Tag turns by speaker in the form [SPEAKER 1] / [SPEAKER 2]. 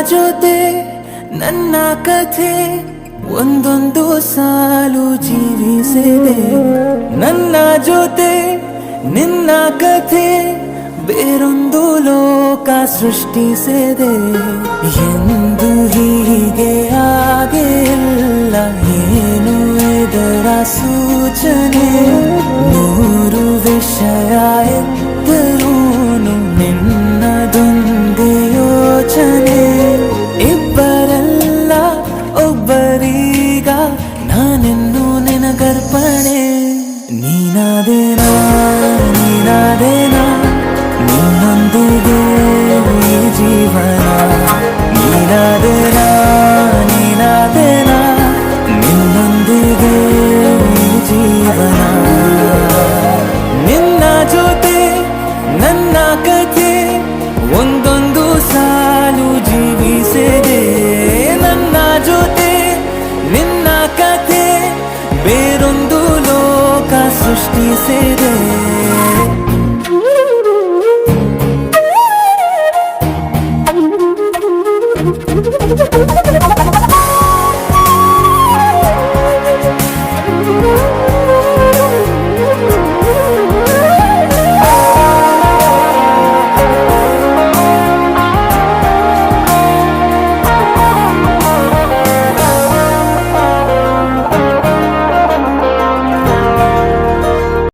[SPEAKER 1] ಜೊತೆ ನನ್ನ ಕಥೆ ಒಂದೊಂದು ಸಾಲು ಜೀವಿಸಿದೆ. ನನ್ನ ಜೊತೆ ನಿನ್ನ ಕಥೆ ಬೇರೊಂದು ಲೋಕ ಸೃಷ್ಟಿಸಿದೆ. ಎಂದು ಹೀಗೆ ಆಗಿಲ್ಲ, ಏನು ಇದರ ಸೂಚನೆ? ನೂರು ವಿಷಯ ಎತ್ತರೂನು ನಿನ್ನದೊಂದೇ ಯೋಚನೆ. ಇಬ್ಬರಲ್ಲ ಒಬ್ಬರೀಗ ನಾನೆನ್ನು ನಿನಗರ್ಪಣೆ. ನೀನಾದೇನಾ ನೀನಾದೇನಾ ನಿನ್ನೊಂದಿಗೆ ಈ ಜೀವನ. ನೀನಾದೇನಾ ನೀನಾದೇನಾ ನಿನ್ನೊಂದಿಗೆ ಈ ಜೀವನ. ನಿನ್ನ ಜೊತೆ ನನ್ನ ಕಥೆ ಒಂದೊಂದು ಸಾಲು ಜೀವಿಸಿದೆ. ನನ್ನ ಜೊತೆ ನಿನ್ನ ಕಥೆ ಬೇರೊಂದು ಲೋಕ ಸೃಷ್ಟಿಸಿದೆ.